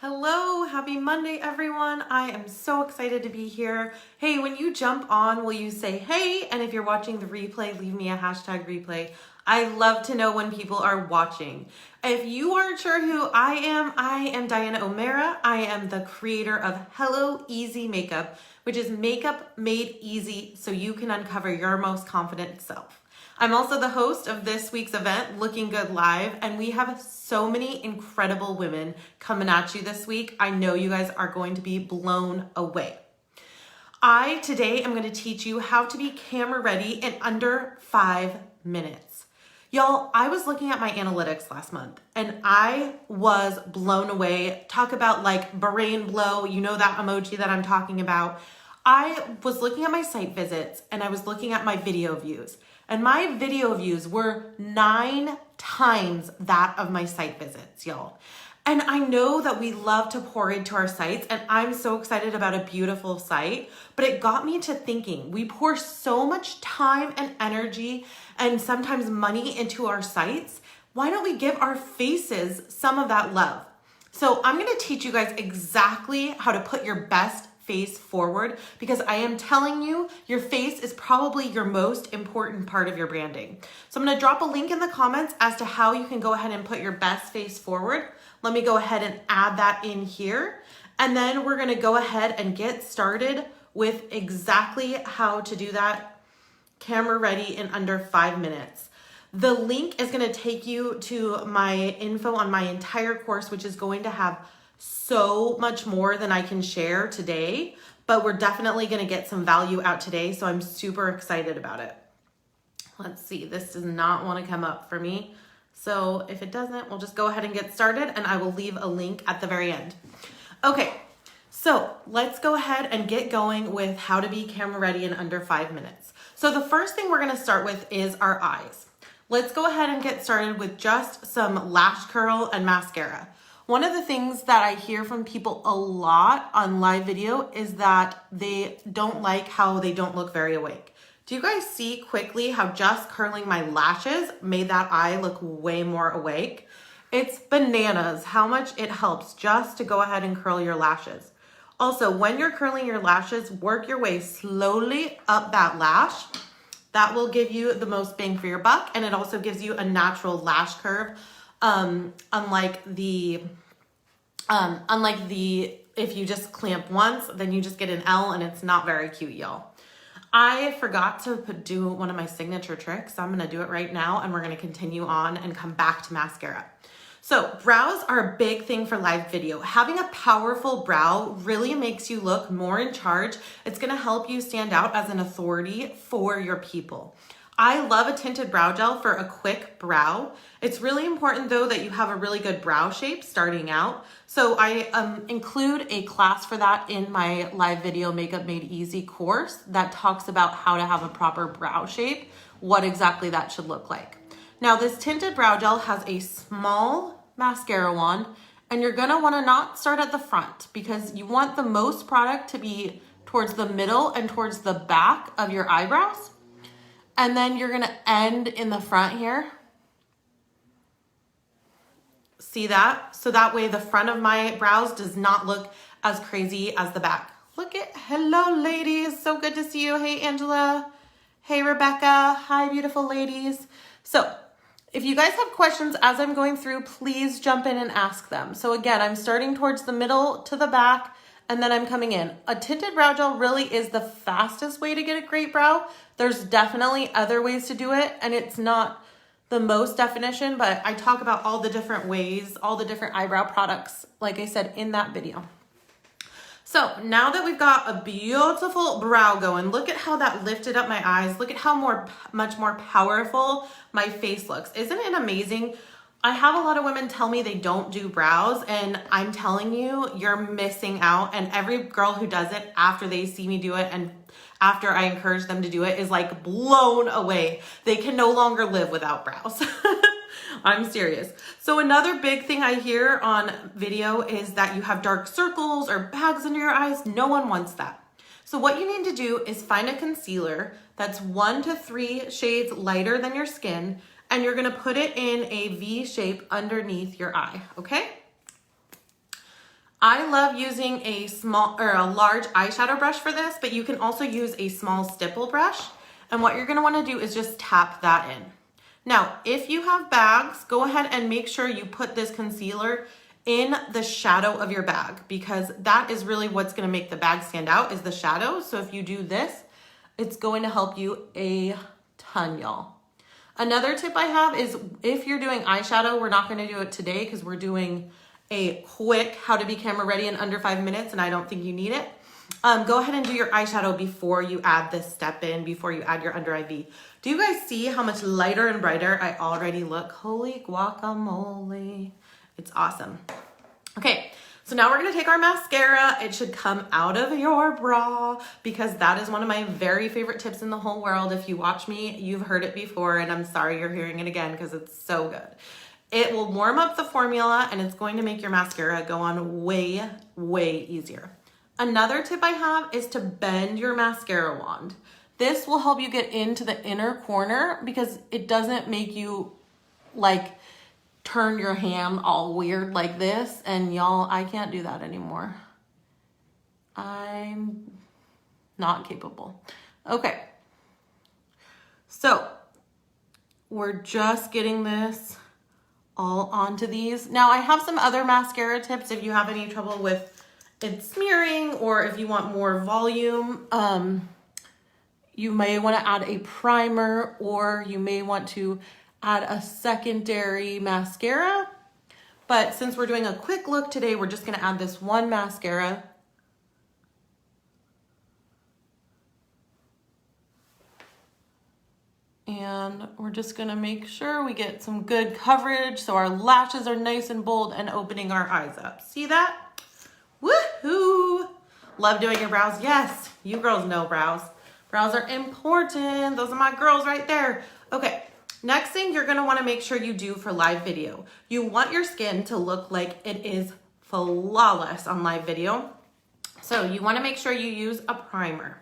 Hello, happy Monday, everyone. I am so excited to be here. Hey, when you jump on, will you say hey? And if you're watching the replay, leave me a hashtag replay. I love to know when people are watching. If you aren't sure who I am Diana O'Mara. I am the creator of Hello Easy Makeup, which is makeup made easy so you can uncover your most confident self. I'm also the host of this week's event, Looking Good Live, and we have so many incredible women coming at you this week. I know you guys are going to be blown away. Today am going to teach you how to be camera ready in under 5 minutes. Y'all, I was looking at my analytics last month and I was blown away. Talk about like brain blow, you know that emoji that I'm talking about. I was looking at my site visits and I was looking at my video views. And my video views were 9 times that of my site visits, y'all. And I know that we love to pour into our sites, and I'm so excited about a beautiful site, but it got me to thinking, we pour so much time and energy and sometimes money into our sites. Why don't we give our faces some of that love? So I'm gonna teach you guys exactly how to put your best face forward, because I am telling you, your face is probably your most important part of your branding. So I'm going to drop a link in the comments as to how you can go ahead and put your best face forward. Let me go ahead and add that in here. And then we're going to go ahead and get started with exactly how to do that camera ready in under 5 minutes. The link is going to take you to my info on my entire course, which is going to have so much more than I can share today, but we're definitely going to get some value out today. So I'm super excited about it. Let's see, this does not want to come up for me. So if it doesn't, we'll just go ahead and get started and I will leave a link at the very end. Okay, so let's go ahead and get going with how to be camera ready in under 5 minutes. So the first thing we're going to start with is our eyes. Let's go ahead and get started with just some lash curl and mascara. One of the things that I hear from people a lot on live video is that they don't like how they don't look very awake. Do you guys see quickly how just curling my lashes made that eye look way more awake? It's bananas how much it helps just to go ahead and curl your lashes. Also, when you're curling your lashes, work your way slowly up that lash. That will give you the most bang for your buck, and it also gives you a natural lash curve. Unlike the if you just clamp once, then you just get an L and it's not very cute, y'all. I forgot to do one of my signature tricks. So I'm going to do it right now and we're going to continue on and come back to mascara. So brows are a big thing for live video. Having a powerful brow really makes you look more in charge. It's going to help you stand out as an authority for your people. I love a tinted brow gel for a quick brow. It's really important though that you have a really good brow shape starting out. So I include a class for that in my live video Makeup Made Easy course that talks about how to have a proper brow shape, what exactly that should look like. Now this tinted brow gel has a small mascara wand, and you're gonna wanna not start at the front because you want the most product to be towards the middle and towards the back of your eyebrows. And then you're gonna end in the front here. See that? So that way the front of my brows does not look as crazy as the back. Hello ladies, so good to see you. Hey Angela, hey Rebecca, hi beautiful ladies. So if you guys have questions as I'm going through, please jump in and ask them. So again, I'm starting towards the middle to the back, and then I'm coming in. A tinted brow gel really is the fastest way to get a great brow. There's definitely other ways to do it, and it's not the most definition, but I talk about all the different ways, all the different eyebrow products, like I said in that video. So now that we've got a beautiful brow going, look at how that lifted up my eyes. Look at how much more powerful my face looks. Isn't it amazing? I have a lot of women tell me they don't do brows, and I'm telling you, you're missing out. And every girl who does it after they see me do it and after I encourage them to do it is like blown away. They can no longer live without brows. I'm serious. So another big thing I hear on video is that you have dark circles or bags under your eyes. No one wants that. So what you need to do is find a concealer that's 1 to 3 shades lighter than your skin, and you're gonna put it in a V shape underneath your eye, okay? I love using a small or a large eyeshadow brush for this, but you can also use a small stipple brush. And what you're gonna wanna do is just tap that in. Now, if you have bags, go ahead and make sure you put this concealer in the shadow of your bag, because that is really what's gonna make the bag stand out, is the shadow. So if you do this, it's going to help you a ton, y'all. Another tip I have is if you're doing eyeshadow, we're not gonna do it today because we're doing a quick how to be camera ready in under 5 minutes and I don't think you need it. Go ahead and do your eyeshadow before you add this step in, before you add your under eye V. Do you guys see how much lighter and brighter I already look? Holy guacamole. It's awesome. Okay, so now we're gonna take our mascara. It should come out of your bra because that is one of my very favorite tips in the whole world. If you watch me, you've heard it before and I'm sorry you're hearing it again because it's so good. It will warm up the formula and it's going to make your mascara go on way, way easier. Another tip I have is to bend your mascara wand. This will help you get into the inner corner because it doesn't make you like turn your hand all weird like this. And y'all, I can't do that anymore. I'm not capable. Okay. So we're just getting this all onto these. Now I have some other mascara tips if you have any trouble with it smearing or if you want more volume. You may want to add a primer or you may want to add a secondary mascara. But since we're doing a quick look today, we're just going to add this one mascara. And we're just gonna make sure we get some good coverage so our lashes are nice and bold and opening our eyes up. See that? Woohoo! Love doing your brows. Yes, you girls know brows. Brows are important. Those are my girls right there. Okay, next thing you're gonna wanna make sure you do for live video. You want your skin to look like it is flawless on live video. So you wanna make sure you use a primer.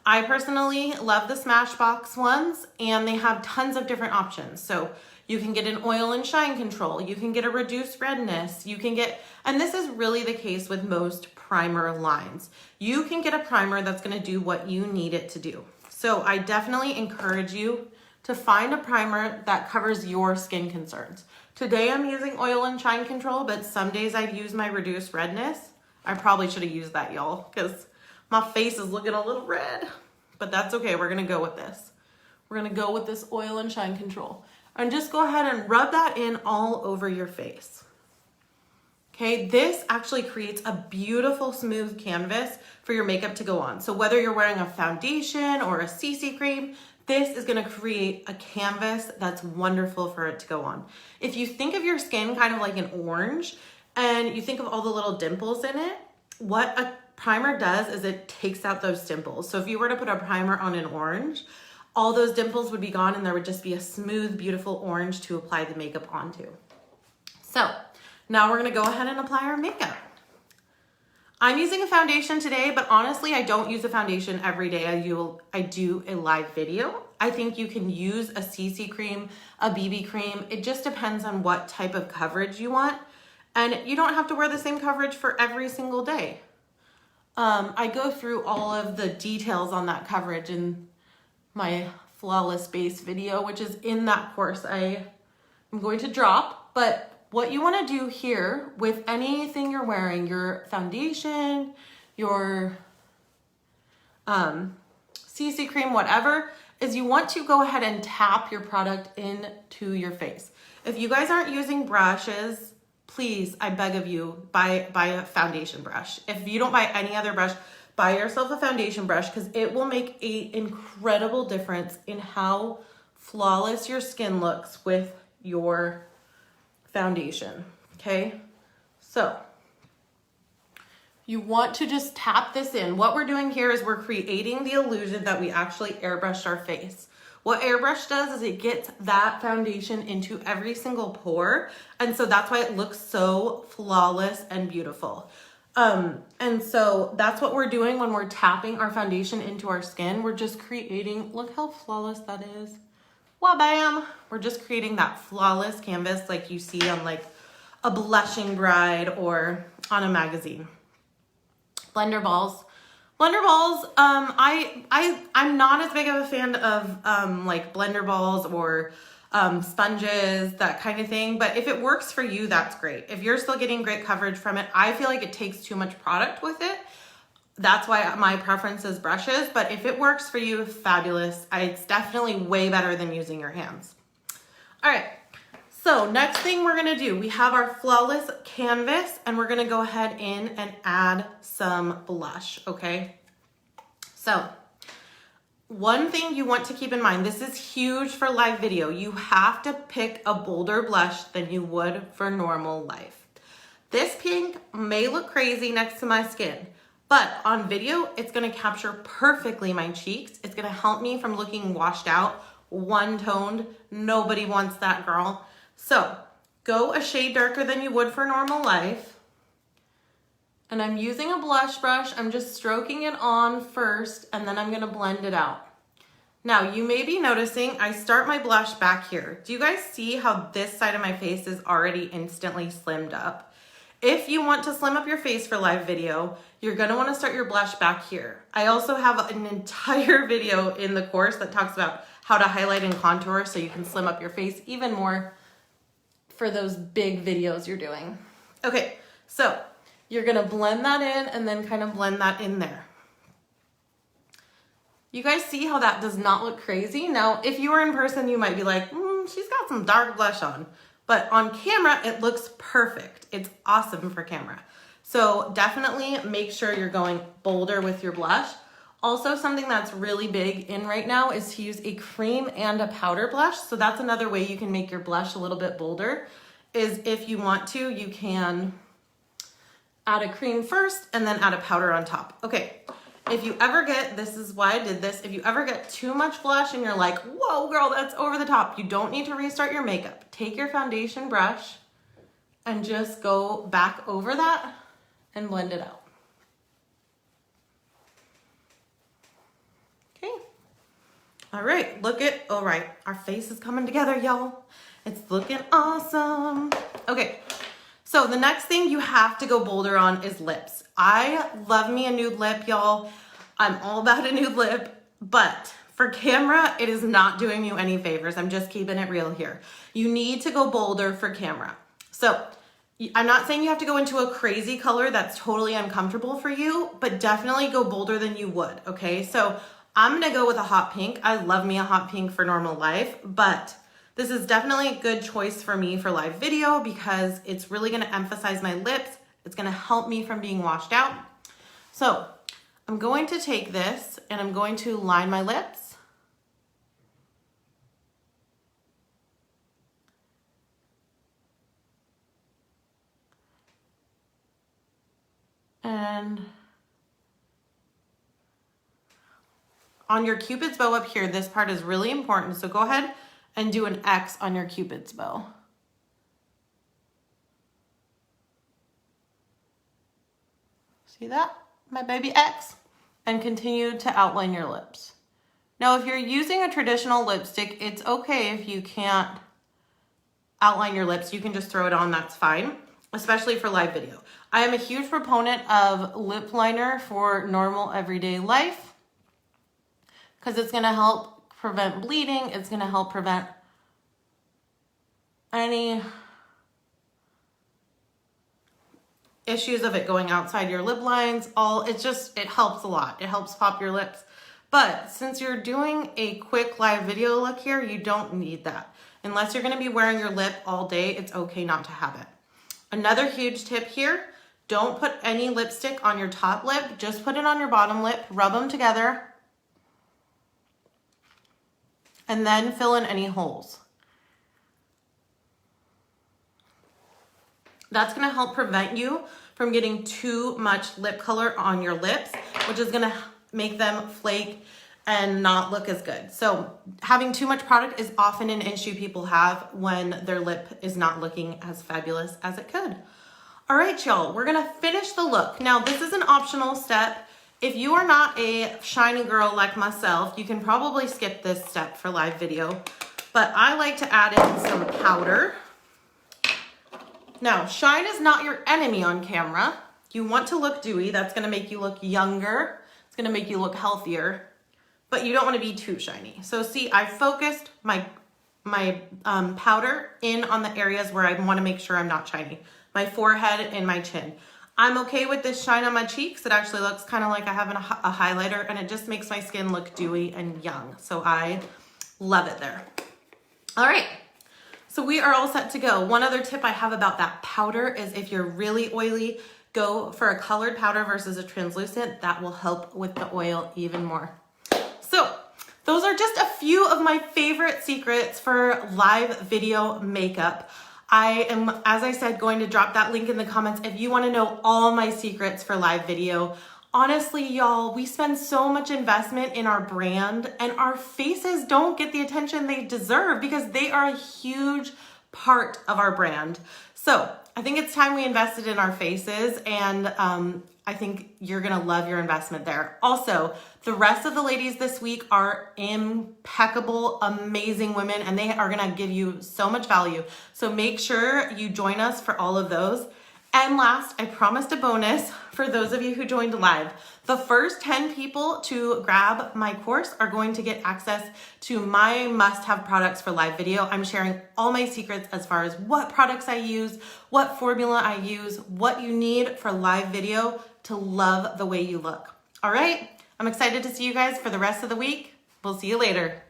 I personally love the Smashbox ones and they have tons of different options. So you can get an oil and shine control, you can get a reduced redness, you can get, and this is really the case with most primer lines. You can get a primer that's gonna do what you need it to do. So I definitely encourage you to find a primer that covers your skin concerns. Today I'm using oil and shine control, but some days I'd use my reduced redness. I probably should have used that, y'all, because my face is looking a little red, but that's okay. We're gonna go with this. We're gonna go with this oil and shine control. And just go ahead and rub that in all over your face. Okay, this actually creates a beautiful smooth canvas for your makeup to go on. So whether you're wearing a foundation or a CC cream, this is gonna create a canvas that's wonderful for it to go on. If you think of your skin kind of like an orange and you think of all the little dimples in it, what a primer does is it takes out those dimples. So if you were to put a primer on an orange, all those dimples would be gone and there would just be a smooth, beautiful orange to apply the makeup onto. So now we're gonna go ahead and apply our makeup. I'm using a foundation today, but honestly, I don't use a foundation every day. I do a live video. I think you can use a CC cream, a BB cream. It just depends on what type of coverage you want. And you don't have to wear the same coverage for every single day. I go through all of the details on that coverage in my Flawless Base video, which is in that course I am going to drop. But what you want to do here with anything you're wearing, your foundation, your CC cream, whatever, is you want to go ahead and tap your product into your face. If you guys aren't using brushes, please, I beg of you, buy a foundation brush. If you don't buy any other brush, buy yourself a foundation brush because it will make an incredible difference in how flawless your skin looks with your foundation, okay? So you want to just tap this in. What we're doing here is we're creating the illusion that we actually airbrushed our face. What airbrush does is it gets that foundation into every single pore. And so that's why it looks so flawless and beautiful. And so that's what we're doing when we're tapping our foundation into our skin. We're just creating, look how flawless that is. Wah-bam! We're just creating that flawless canvas like you see on like a blushing bride or on a magazine. Blender balls. Blender balls, I'm not as big of a fan of like blender balls or sponges, that kind of thing. But if it works for you, that's great. If you're still getting great coverage from it, I feel like it takes too much product with it. That's why my preference is brushes. But if it works for you, fabulous. It's definitely way better than using your hands. All right. So next thing we're gonna do, we have our Flawless canvas, and we're gonna go ahead in and add some blush, okay? So one thing you want to keep in mind, this is huge for live video. You have to pick a bolder blush than you would for normal life. This pink may look crazy next to my skin, but on video, it's gonna capture perfectly my cheeks. It's gonna help me from looking washed out, one-toned. Nobody wants that, girl. So go a shade darker than you would for normal life. And I'm using a blush brush. I'm just stroking it on first, and then I'm gonna blend it out. Now you may be noticing I start my blush back here. Do you guys see how this side of my face is already instantly slimmed up? If you want to slim up your face for live video, you're gonna wanna start your blush back here. I also have an entire video in the course that talks about how to highlight and contour so you can slim up your face even more for those big videos you're doing. Okay, so you're gonna blend that in and then kind of blend that in there. You guys see how that does not look crazy? Now, if you were in person, you might be like, she's got some dark blush on. But on camera, it looks perfect. It's awesome for camera. So definitely make sure you're going bolder with your blush. Also, something that's really big in right now is to use a cream and a powder blush. So that's another way you can make your blush a little bit bolder, is if you want to, you can add a cream first and then add a powder on top. Okay, if you ever get, this is why I did this, if you ever get too much blush and you're like, whoa girl, that's over the top, you don't need to restart your makeup. Take your foundation brush and just go back over that and blend it out. Okay. All right, all right, our face is coming together, y'all. It's looking awesome. Okay, so the next thing you have to go bolder on is lips. I love me a nude lip, y'all. I'm all about a nude lip, but for camera, it is not doing you any favors. I'm just keeping it real here. You need to go bolder for camera. So I'm not saying you have to go into a crazy color that's totally uncomfortable for you, but definitely go bolder than you would, okay? So I'm gonna go with a hot pink. I love me a hot pink for normal life, but this is definitely a good choice for me for live video because it's really gonna emphasize my lips. It's gonna help me from being washed out. So I'm going to take this and I'm going to line my lips. And on your Cupid's bow up here, this part is really important. So go ahead and do an X on your Cupid's bow. See that? My baby X. And continue to outline your lips. Now, if you're using a traditional lipstick, it's okay if you can't outline your lips. You can just throw it on, that's fine, especially for live video. I am a huge proponent of lip liner for normal everyday life because it's gonna help prevent bleeding. It's gonna help prevent any issues of it going outside your lip lines. It helps a lot. It helps pop your lips. But since you're doing a quick live video look here, you don't need that. Unless you're gonna be wearing your lip all day, it's okay not to have it. Another huge tip here, don't put any lipstick on your top lip, just put it on your bottom lip, rub them together, and then fill in any holes. That's gonna help prevent you from getting too much lip color on your lips, which is gonna make them flake and not look as good. So having too much product is often an issue people have when their lip is not looking as fabulous as it could. All right, y'all, we're gonna finish the look. Now, this is an optional step. If you are not a shiny girl like myself, you can probably skip this step for live video, but I like to add in some powder. Now, shine is not your enemy on camera. You want to look dewy. That's gonna make you look younger. It's gonna make you look healthier, but you don't wanna be too shiny. So see, I focused my powder in on the areas where I wanna make sure I'm not shiny. My forehead and my chin. I'm okay with this shine on my cheeks. It actually looks kind of like I have a highlighter, and it just makes my skin look dewy and young. So I love it there. All right, so we are all set to go. One other tip I have about that powder is if you're really oily, go for a colored powder versus a translucent. That will help with the oil even more. So those are just a few of my favorite secrets for live video makeup. I am, as I said, going to drop that link in the comments if you want to know all my secrets for live video. Honestly, y'all, we spend so much investment in our brand, and our faces don't get the attention they deserve because they are a huge part of our brand. So I think it's time we invested in our faces, and I think you're gonna love your investment there. Also, the rest of the ladies this week are impeccable, amazing women, and they are gonna give you so much value. So make sure you join us for all of those. And last, I promised a bonus for those of you who joined live. The first 10 people to grab my course are going to get access to my must-have products for live video. I'm sharing all my secrets as far as what products I use, what formula I use, what you need for live video to love the way you look. All right, I'm excited to see you guys for the rest of the week. We'll see you later.